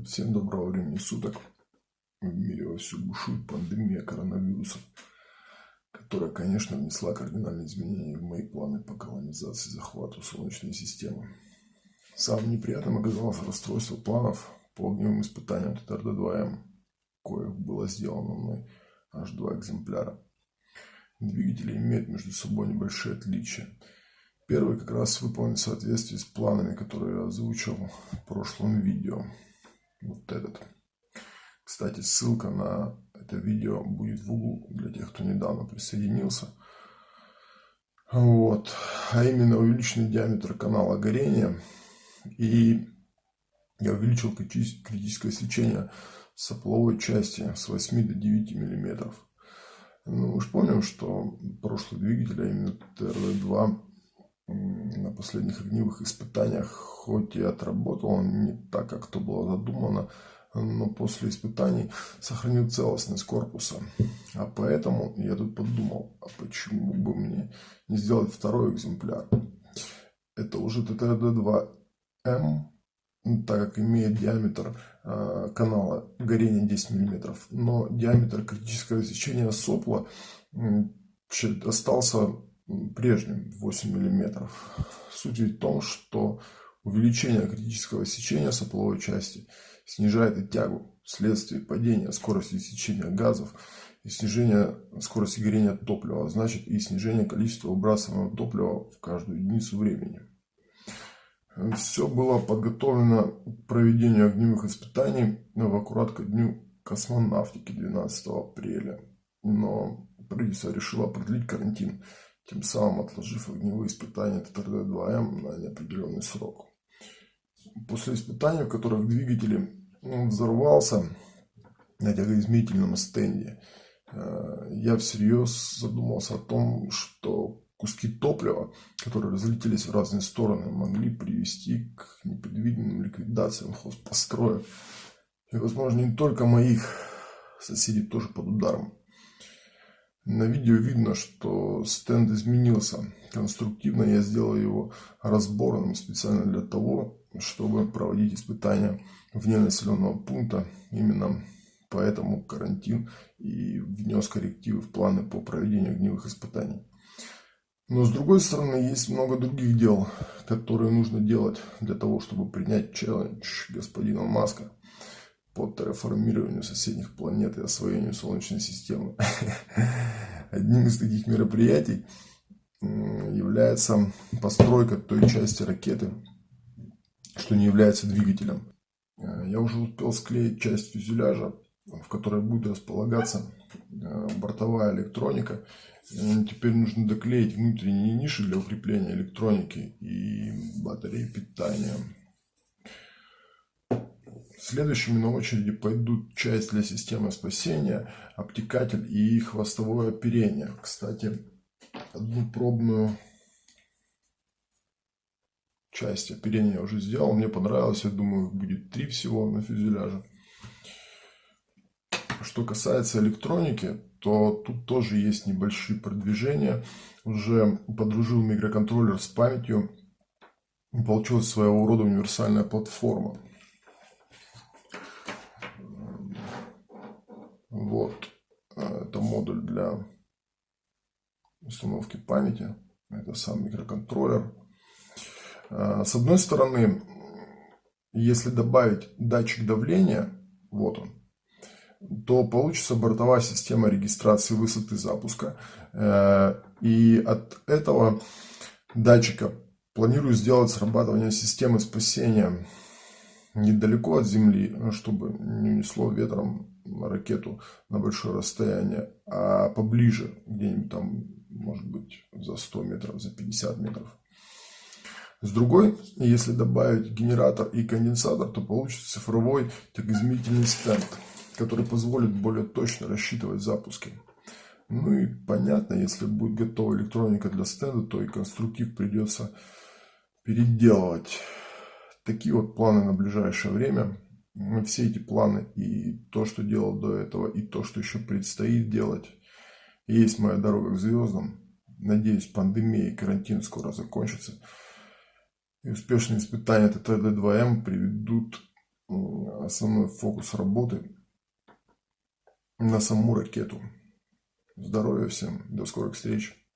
Всем доброго времени суток. В мире вовсю бушует пандемия коронавируса, которая, конечно, внесла кардинальные изменения в мои планы по колонизации и захвату Солнечной системы. Самым неприятным оказалось расстройство планов по огневым испытаниям ТТРД-2М, коих было сделано мной аж 2 экземпляра. Двигатели имеют между собой небольшие отличия. Первый как раз выполнен в соответствии с планами, которые я озвучил в прошлом видео. Вот этот. Кстати, ссылка на это видео будет в углу для тех, кто недавно присоединился. Вот. А именно увеличенный диаметр канала горения. И я увеличил критическое свечение сопловой части с 8 до 9 мм. Ну, мы же помним, что прошлый двигатель, а именно ТРД-2, на последних огневых испытаниях, хоть и отработал он не так, как то было задумано, но после испытаний сохранил целостность корпуса. А поэтому я тут подумал, а почему бы мне не сделать второй экземпляр? Это уже ТТРД-2М, так как имеет диаметр канала горения 10 мм, но диаметр критического сечения сопла остался прежним 8 мм. Суть в том, что увеличение критического сечения сопловой части снижает и тягу вследствие падения скорости сечения газов и снижения скорости горения топлива, а значит и снижение количества выбрасываемого топлива в каждую единицу времени. Все было подготовлено к проведению огневых испытаний в аккурат ко дню космонавтики 12 апреля. Но правительство решило продлить карантин, тем самым отложив огневые испытания ТТРД-2М на неопределенный срок. После испытаний, в которых двигатель взорвался на тягоизмерительном стенде, я всерьез задумался о том, что куски топлива, которые разлетелись в разные стороны, могли привести к непредвиденным ликвидациям хозпостроек. И, возможно, не только моих соседей тоже под ударом. На видео видно, что стенд изменился. Конструктивно я сделал его разборным специально для того, чтобы проводить испытания вне населенного пункта. Именно поэтому карантин и внес коррективы в планы по проведению огневых испытаний. Но с другой стороны, есть много других дел, которые нужно делать для того, чтобы принять челлендж господина Маска по терраформированию соседних планет и освоению Солнечной системы. Одним из таких мероприятий является постройка той части ракеты, что не является двигателем. Я уже успел склеить часть фюзеляжа, в которой будет располагаться бортовая электроника. Теперь нужно доклеить внутренние ниши для укрепления электроники и батареи питания. Следующими на очереди пойдут часть для системы спасения, обтекатель и хвостовое оперение. Кстати, одну пробную часть оперения я уже сделал, мне понравилось, я думаю, будет 3 всего на фюзеляже. Что касается электроники, то тут тоже есть небольшие продвижения. Уже подружил микроконтроллер с памятью, получилась своего рода универсальная платформа. Вот, это модуль для установки памяти, это сам микроконтроллер. С одной стороны, если добавить датчик давления, вот он, то получится бортовая система регистрации высоты запуска. И от этого датчика планирую сделать срабатывание системы спасения недалеко от Земли, чтобы не унесло ветром ракету на большое расстояние, а поближе, где-нибудь там, может быть, за 100 метров, за 50 метров. С другой, если добавить генератор и конденсатор, то получится цифровой тягоизмерительный стенд, который позволит более точно рассчитывать запуски. Ну и понятно, если будет готова электроника для стенда, то и конструктив придется переделывать. Такие вот планы на ближайшее время. Все эти планы и то, что делал до этого, и то, что еще предстоит делать, есть моя дорога к звездам. Надеюсь, пандемия и карантин скоро закончатся. И успешные испытания ТТРД-2М приведут основной фокус работы на саму ракету. Здоровья всем, до скорых встреч.